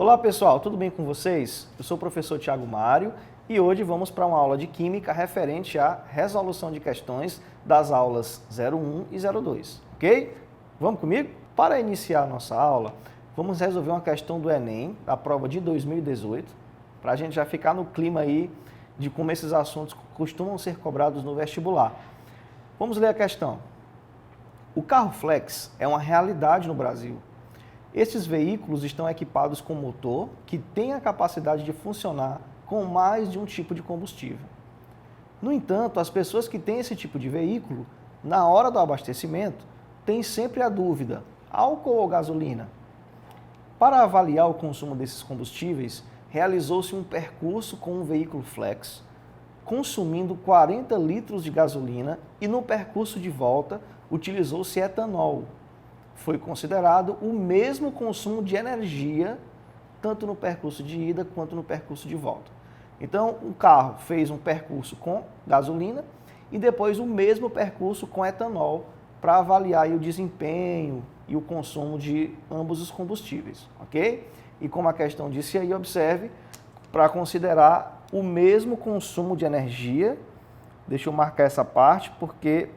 Olá pessoal, tudo bem com vocês? Eu sou o professor Thiago Mário e hoje vamos para uma aula de Química referente à resolução de questões das aulas 01 e 02, ok? Vamos comigo? Para iniciar a nossa aula, vamos resolver uma questão do Enem, da prova de 2018, para a gente já ficar no clima aí de como esses assuntos costumam ser cobrados no vestibular. Vamos ler a questão. O carro flex é uma realidade no Brasil. Estes veículos estão equipados com motor que tem a capacidade de funcionar com mais de um tipo de combustível. No entanto, as pessoas que têm esse tipo de veículo, na hora do abastecimento, têm sempre a dúvida, álcool ou gasolina? Para avaliar o consumo desses combustíveis, realizou-se um percurso com um veículo flex, consumindo 40 litros de gasolina e no percurso de volta utilizou-se etanol. Foi considerado o mesmo consumo de energia, tanto no percurso de ida quanto no percurso de volta. Então, o carro fez um percurso com gasolina e depois o mesmo percurso com etanol para avaliar o desempenho e o consumo de ambos os combustíveis, ok? E como a questão disse aí, observe, para considerar o mesmo consumo de energia, deixa eu marcar essa parte porque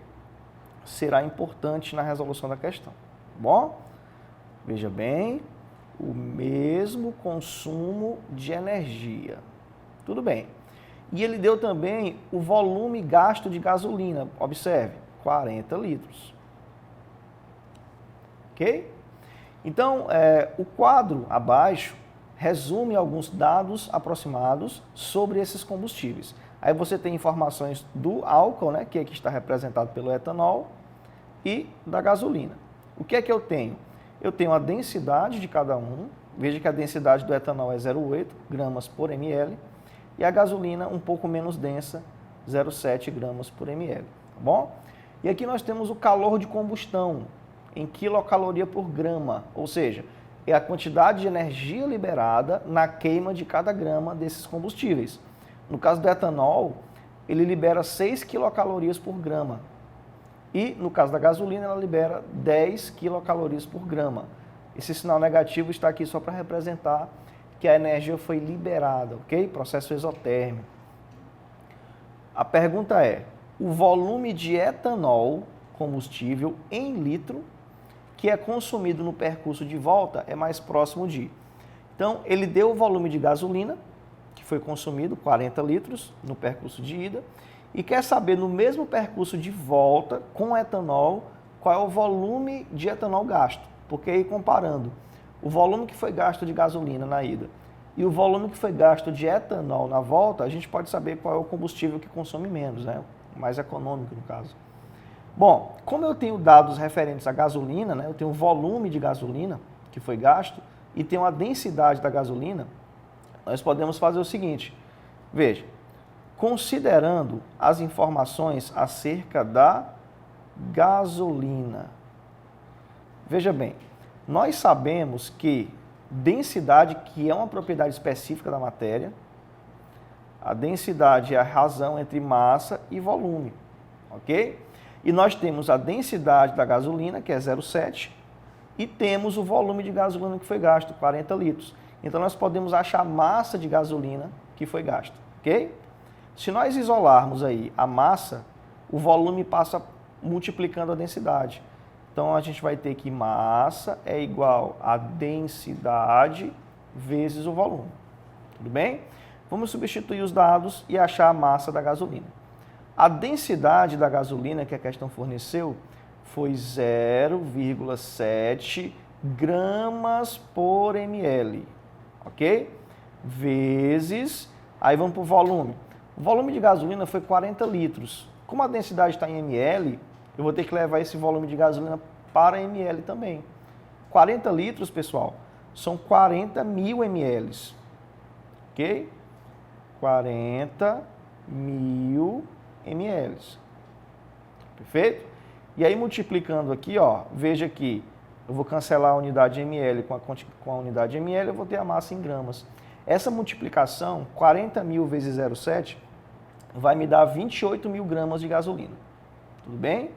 será importante na resolução da questão. Bom, veja bem, o mesmo consumo de energia. Tudo bem. E ele deu também o volume gasto de gasolina. Observe, 40 litros. Ok? Então, o quadro abaixo resume alguns dados aproximados sobre esses combustíveis. Aí você tem informações do álcool, né, que aqui está representado pelo etanol, e da gasolina. O que é que eu tenho? Eu tenho a densidade de cada um. Veja que a densidade do etanol é 0,8 gramas por ml e a gasolina um pouco menos densa, 0,7 gramas por ml. Tá bom? E aqui nós temos o calor de combustão em quilocaloria por grama, ou seja, é a quantidade de energia liberada na queima de cada grama desses combustíveis. No caso do etanol, ele libera 6 quilocalorias por grama. E, no caso da gasolina, ela libera 10 quilocalorias por grama. Esse sinal negativo está aqui só para representar que a energia foi liberada, ok? Processo exotérmico. A pergunta é, o volume de etanol, combustível, em litro, que é consumido no percurso de volta, é mais próximo de... Então, ele deu o volume de gasolina, que foi consumido, 40 litros, no percurso de ida, e quer saber, no mesmo percurso de volta, com etanol, qual é o volume de etanol gasto. Porque aí, comparando o volume que foi gasto de gasolina na ida e o volume que foi gasto de etanol na volta, a gente pode saber qual é o combustível que consome menos, né? O mais econômico, no caso. Bom, como eu tenho dados referentes à gasolina, né? Eu tenho o volume de gasolina que foi gasto e tenho a densidade da gasolina, nós podemos fazer o seguinte. Veja. Considerando as informações acerca da gasolina. Veja bem, nós sabemos que densidade, que é uma propriedade específica da matéria, a densidade é a razão entre massa e volume, ok? E nós temos a densidade da gasolina, que é 0,7, e temos o volume de gasolina que foi gasto, 40 litros. Então, nós podemos achar a massa de gasolina que foi gasta, ok? Se nós isolarmos aí a massa, o volume passa multiplicando a densidade. Então, a gente vai ter que massa é igual a densidade vezes o volume. Tudo bem? Vamos substituir os dados e achar a massa da gasolina. A densidade da gasolina que a questão forneceu foi 0,7 gramas por ml. Ok? Vezes, aí vamos para o volume. O volume de gasolina foi 40 litros. Como a densidade está em ml, eu vou ter que levar esse volume de gasolina para ml também. 40 litros, pessoal, são 40 mil ml. Ok? 40 mil ml. Perfeito? E aí, multiplicando aqui, ó, veja que eu vou cancelar a unidade ml com a unidade ml, eu vou ter a massa em gramas. Essa multiplicação, 40 mil vezes 0,7, vai me dar 28 mil gramas de gasolina. Tudo bem?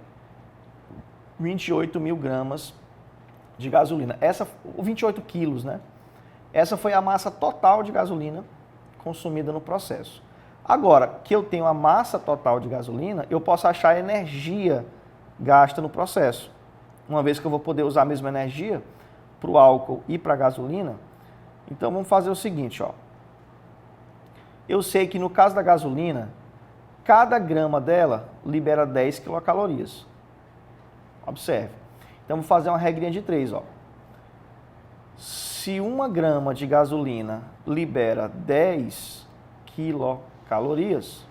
28 mil gramas de gasolina. 28 quilos, né? Essa foi a massa total de gasolina consumida no processo. Agora, que eu tenho a massa total de gasolina, eu posso achar a energia gasta no processo. Uma vez que eu vou poder usar a mesma energia para o álcool e para a gasolina, então vamos fazer o seguinte, ó. Eu sei que no caso da gasolina, cada grama dela libera 10 quilocalorias. Observe. Então vou fazer uma regrinha de 3, ó. Se 1 grama de gasolina libera 10 quilocalorias,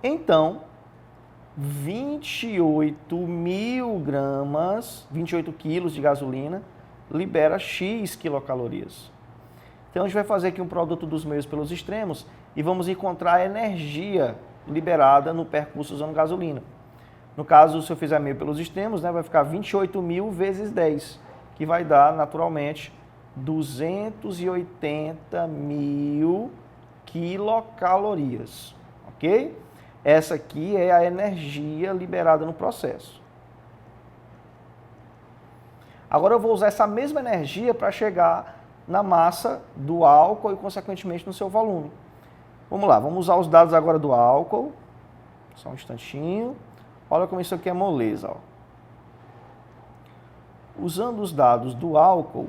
então 28 quilos de gasolina libera X quilocalorias. Então a gente vai fazer aqui um produto dos meios pelos extremos e vamos encontrar a energia liberada no percurso usando gasolina. No caso, se eu fizer meio pelos extremos, né, vai ficar 28.000 vezes 10, que vai dar naturalmente 280.000 quilocalorias, ok? Essa aqui é a energia liberada no processo. Agora eu vou usar essa mesma energia para chegar na massa do álcool e, consequentemente, no seu volume. Vamos lá, vamos usar os dados agora do álcool. Só um instantinho. Olha como isso aqui é moleza, ó. Usando os dados do álcool,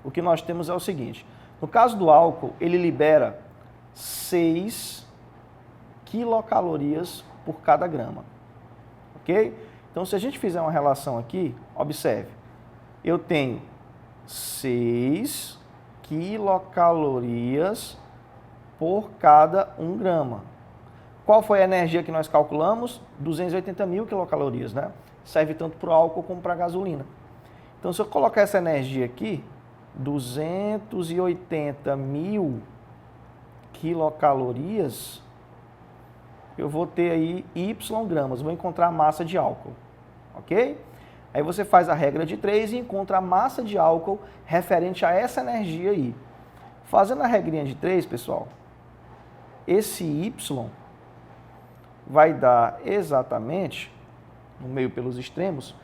o que nós temos é o seguinte. No caso do álcool, ele libera 6 quilocalorias por cada grama. Ok? Então, se a gente fizer uma relação aqui, observe. Eu tenho 6 quilocalorias por cada 1 grama. Qual foi a energia que nós calculamos? 280.000 quilocalorias, né? Serve tanto para o álcool como para a gasolina. Então, se eu colocar essa energia aqui, 280.000 quilocalorias, eu vou ter aí Y gramas, vou encontrar a massa de álcool, ok? Aí você faz a regra de 3 e encontra a massa de álcool referente a essa energia aí. Fazendo a regrinha de 3, pessoal, esse Y vai dar exatamente, no meio pelos extremos,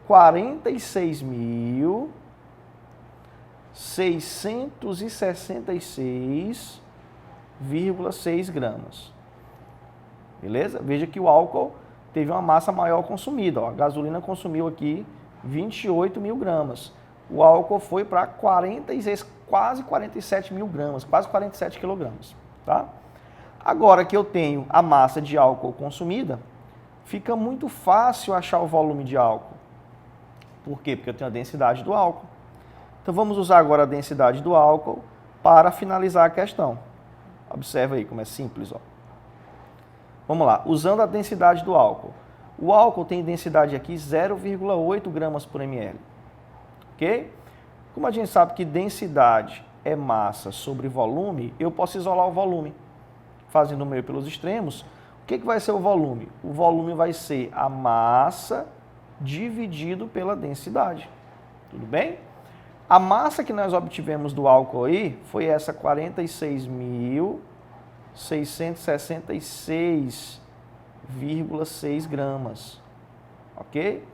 46.666,6 gramas. Beleza? Veja que o álcool teve uma massa maior consumida. Ó. A gasolina consumiu aqui 28.000 gramas. O álcool foi para quase 47.000 gramas, quase 47 quilogramas. Tá? Agora que eu tenho a massa de álcool consumida, fica muito fácil achar o volume de álcool. Por quê? Porque eu tenho a densidade do álcool. Então vamos usar agora a densidade do álcool para finalizar a questão. Observa aí como é simples. Ó. Vamos lá, usando a densidade do álcool. O álcool tem densidade aqui 0,8 gramas por ml. Ok? Como a gente sabe que densidade é massa sobre volume, eu posso isolar o volume. Fazendo o meio pelos extremos, o que vai ser o volume? O volume vai ser a massa dividido pela densidade. Tudo bem? A massa que nós obtivemos do álcool aí foi essa 46.666,6 gramas. Ok?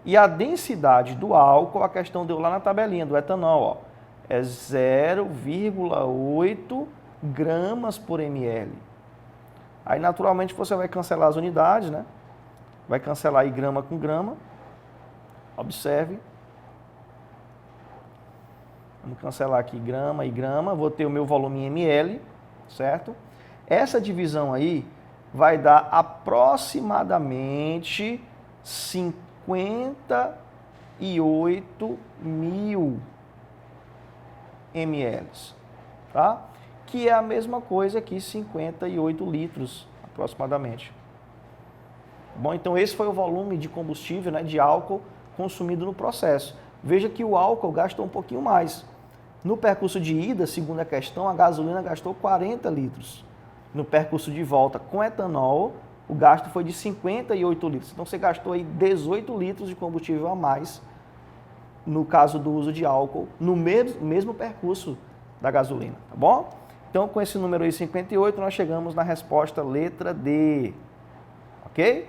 E a densidade do álcool, a questão deu lá na tabelinha do etanol, ó, é 0,8 gramas por ml. Aí, naturalmente, você vai cancelar as unidades, né? Vai cancelar aí grama com grama. Observe. Vamos cancelar aqui grama e grama. Vou ter o meu volume em ml, certo? Essa divisão aí vai dar aproximadamente 58.000 ml, tá? Que é a mesma coisa que 58 litros, aproximadamente. Bom, então esse foi o volume de combustível, né, de álcool consumido no processo. Veja que o álcool gastou um pouquinho mais. No percurso de ida, segundo a questão, a gasolina gastou 40 litros. No percurso de volta com etanol, o gasto foi de 58 litros. Então você gastou aí 18 litros de combustível a mais, no caso do uso de álcool, no mesmo percurso da gasolina, tá bom? Então, com esse número aí, 58, nós chegamos na resposta letra D, ok?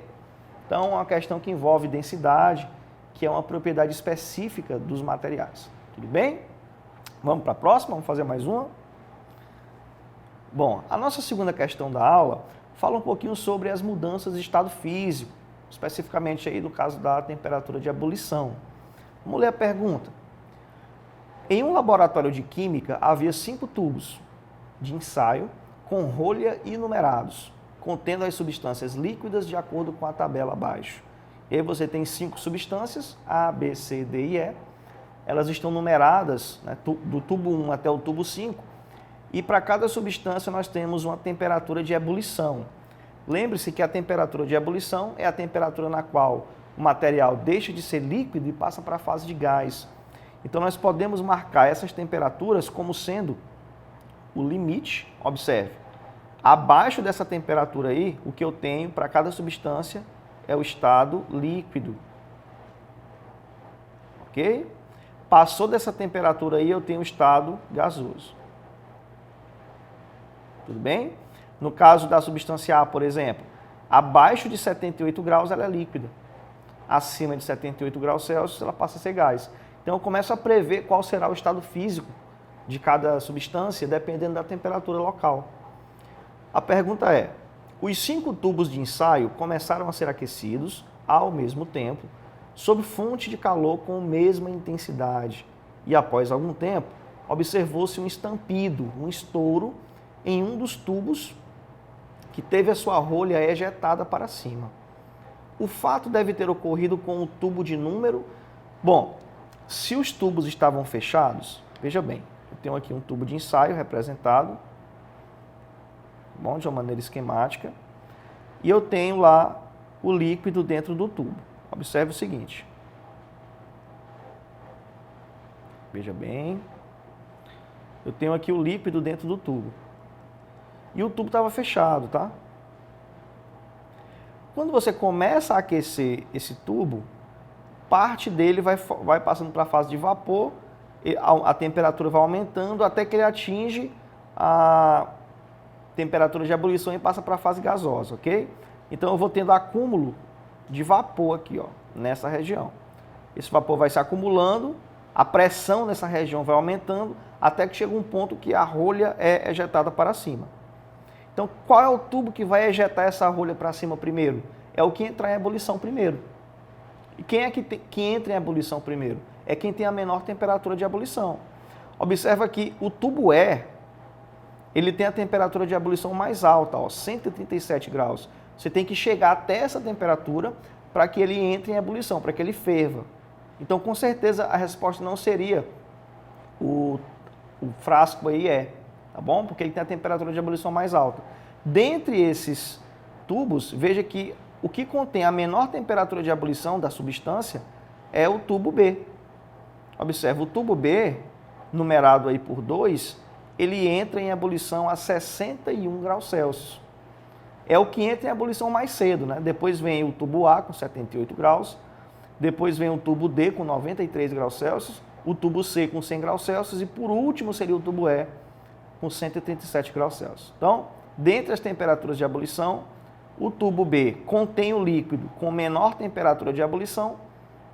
Então, é uma questão que envolve densidade, que é uma propriedade específica dos materiais, tudo bem? Vamos para a próxima? Vamos fazer mais uma? Bom, a nossa segunda questão da aula fala um pouquinho sobre as mudanças de estado físico, especificamente aí no caso da temperatura de ebulição. Vamos ler a pergunta. Em um laboratório de química havia 5 tubos de ensaio com rolha e numerados, contendo as substâncias líquidas de acordo com a tabela abaixo. E aí você tem 5 substâncias, A, B, C, D e E. Elas estão numeradas, né, do tubo 1 até o tubo 5, e para cada substância nós temos uma temperatura de ebulição. Lembre-se que a temperatura de ebulição é a temperatura na qual o material deixa de ser líquido e passa para a fase de gás. Então nós podemos marcar essas temperaturas como sendo o limite. Observe, abaixo dessa temperatura aí, o que eu tenho para cada substância é o estado líquido. Ok? Passou dessa temperatura aí, eu tenho o estado gasoso. Tudo bem? No caso da substância A, por exemplo, abaixo de 78 graus ela é líquida. Acima de 78 graus Celsius ela passa a ser gás. Então eu começo a prever qual será o estado físico de cada substância, dependendo da temperatura local. A pergunta é, os 5 tubos de ensaio começaram a ser aquecidos ao mesmo tempo, sob fonte de calor com a mesma intensidade. E após algum tempo, observou-se um estampido, um estouro, em um dos tubos que teve a sua rolha ejetada para cima. O fato deve ter ocorrido com o tubo de número... Bom, se os tubos estavam fechados, veja bem, eu tenho aqui um tubo de ensaio representado, bom, de uma maneira esquemática, e eu tenho lá o líquido dentro do tubo. Observe o seguinte. Veja bem. Eu tenho aqui o líquido dentro do tubo. E o tubo estava fechado, tá? Quando você começa a aquecer esse tubo, parte dele vai passando para a fase de vapor, a temperatura vai aumentando até que ele atinge a temperatura de ebulição e passa para a fase gasosa, ok? Então eu vou tendo acúmulo de vapor aqui, ó, nessa região. Esse vapor vai se acumulando, a pressão nessa região vai aumentando, até que chega um ponto que a rolha é ejetada para cima. Então, qual é o tubo que vai ejetar essa rolha para cima primeiro? É o que entrar em ebulição primeiro. E quem é que entra em ebulição primeiro? É quem tem a menor temperatura de ebulição. Observa que o tubo E, ele tem a temperatura de ebulição mais alta, ó, 137 graus. Você tem que chegar até essa temperatura para que ele entre em ebulição, para que ele ferva. Então, com certeza, a resposta não seria o frasco aí tá bom? Porque ele tem a temperatura de ebulição mais alta. Dentre esses tubos, veja que o que contém a menor temperatura de ebulição da substância é o tubo B. Observe, o tubo B, numerado aí por 2, ele entra em ebulição a 61 graus Celsius. É o que entra em ebulição mais cedo, né? Depois vem o tubo A com 78 graus, depois vem o tubo D com 93 graus Celsius, o tubo C com 100 graus Celsius e por último seria o tubo E com 137 graus Celsius. Então, dentre as temperaturas de ebulição, o tubo B contém o líquido com menor temperatura de ebulição,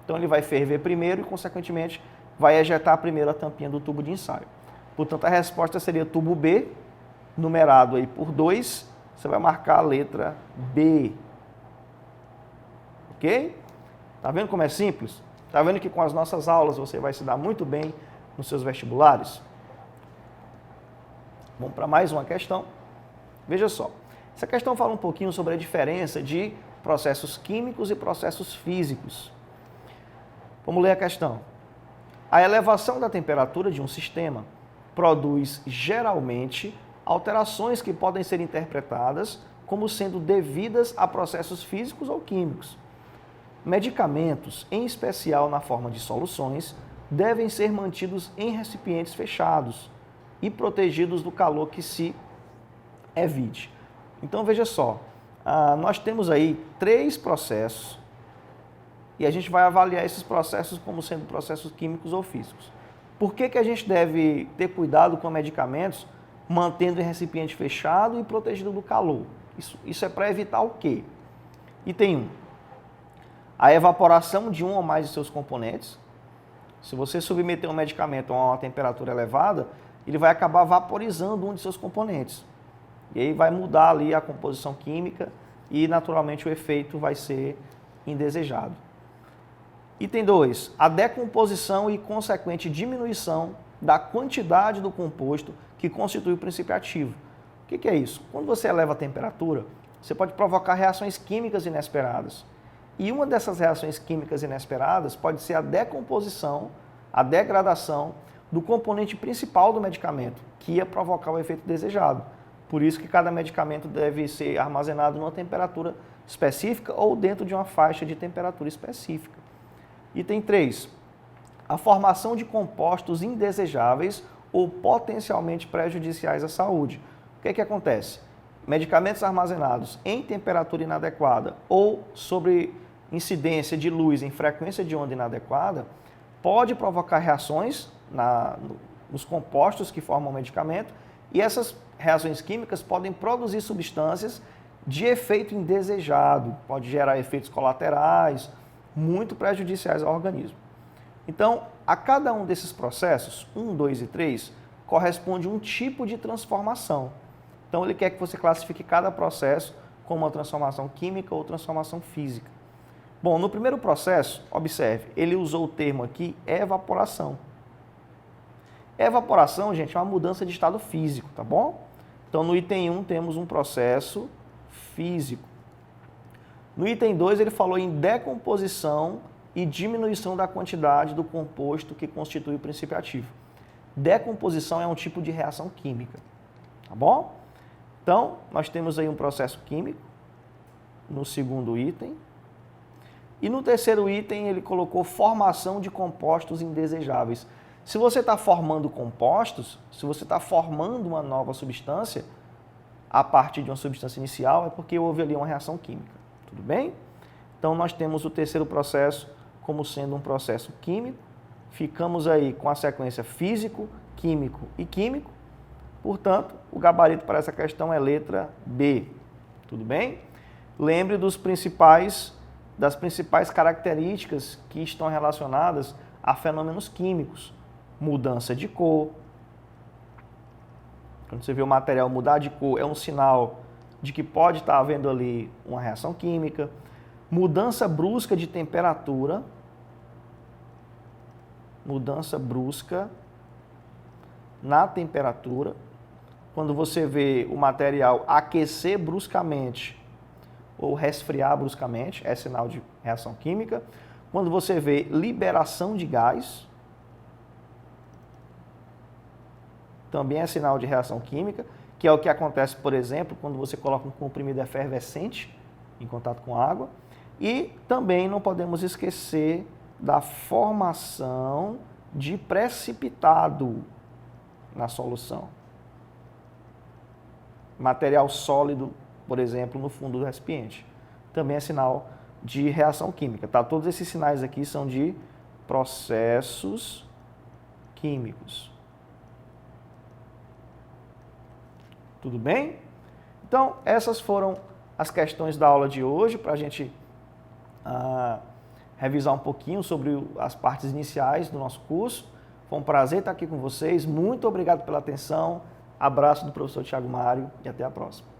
então ele vai ferver primeiro e, consequentemente, vai ejetar primeiro a tampinha do tubo de ensaio. Portanto, a resposta seria tubo B, numerado aí por 2, você vai marcar a letra B. Ok? Tá vendo como é simples? Tá vendo que com as nossas aulas você vai se dar muito bem nos seus vestibulares? Vamos para mais uma questão. Veja só. Essa questão fala um pouquinho sobre a diferença de processos químicos e processos físicos. Vamos ler a questão. A elevação da temperatura de um sistema produz geralmente alterações que podem ser interpretadas como sendo devidas a processos físicos ou químicos. Medicamentos, em especial na forma de soluções, devem ser mantidos em recipientes fechados e protegidos do calor que se evite. Então veja só, nós temos aí 3 processos e a gente vai avaliar esses processos como sendo processos químicos ou físicos. Por que a gente deve ter cuidado com medicamentos mantendo em recipiente fechado e protegido do calor? Isso é para evitar o quê? Item 1. A evaporação de um ou mais de seus componentes. Se você submeter um medicamento a uma temperatura elevada, ele vai acabar vaporizando um de seus componentes. E aí vai mudar ali a composição química e, naturalmente, o efeito vai ser indesejado. Item 2. A decomposição e consequente diminuição da quantidade do composto que constitui o princípio ativo. O que é isso? Quando você eleva a temperatura, você pode provocar reações químicas inesperadas. E uma dessas reações químicas inesperadas pode ser a decomposição, a degradação do componente principal do medicamento, que ia provocar o efeito desejado. Por isso que cada medicamento deve ser armazenado numa temperatura específica ou dentro de uma faixa de temperatura específica. Item 3. A formação de compostos indesejáveis ou potencialmente prejudiciais à saúde. O que acontece? Medicamentos armazenados em temperatura inadequada ou sobre incidência de luz em frequência de onda inadequada pode provocar reações nos compostos que formam o medicamento, e essas reações químicas podem produzir substâncias de efeito indesejado, pode gerar efeitos colaterais muito prejudiciais ao organismo. Então, a cada um desses processos, 1, 2 e 3, corresponde um tipo de transformação. Então, ele quer que você classifique cada processo como uma transformação química ou transformação física. Bom, no primeiro processo, observe, ele usou o termo aqui evaporação. Evaporação, gente, é uma mudança de estado físico, tá bom? Então, no item 1 temos um processo físico. No item 2, ele falou em decomposição e diminuição da quantidade do composto que constitui o princípio ativo. Decomposição é um tipo de reação química, tá bom? Então, nós temos aí um processo químico no segundo item. E no terceiro item, ele colocou formação de compostos indesejáveis. Se você está formando compostos, se você está formando uma nova substância, a partir de uma substância inicial, é porque houve ali uma reação química. Tudo bem? Então, nós temos o terceiro processo como sendo um processo químico. Ficamos aí com a sequência físico, químico e químico. Portanto, o gabarito para essa questão é letra B. Tudo bem? Lembre das principais características que estão relacionadas a fenômenos químicos. Mudança de cor. Quando você vê o material mudar de cor, é um sinal de que pode estar havendo ali uma reação química. Mudança brusca de temperatura. Mudança brusca na temperatura. Quando você vê o material aquecer bruscamente ou resfriar bruscamente, é sinal de reação química. Quando você vê liberação de gás, também é sinal de reação química, que é o que acontece, por exemplo, quando você coloca um comprimido efervescente em contato com água. E também não podemos esquecer da formação de precipitado na solução. Material sólido, por exemplo, no fundo do recipiente. Também é sinal de reação química, tá? Todos esses sinais aqui são de processos químicos. Tudo bem? Então, essas foram as questões da aula de hoje, para a gente revisar um pouquinho sobre as partes iniciais do nosso curso. Foi um prazer estar aqui com vocês. Muito obrigado pela atenção. Abraço do professor Thiago Mário e até a próxima.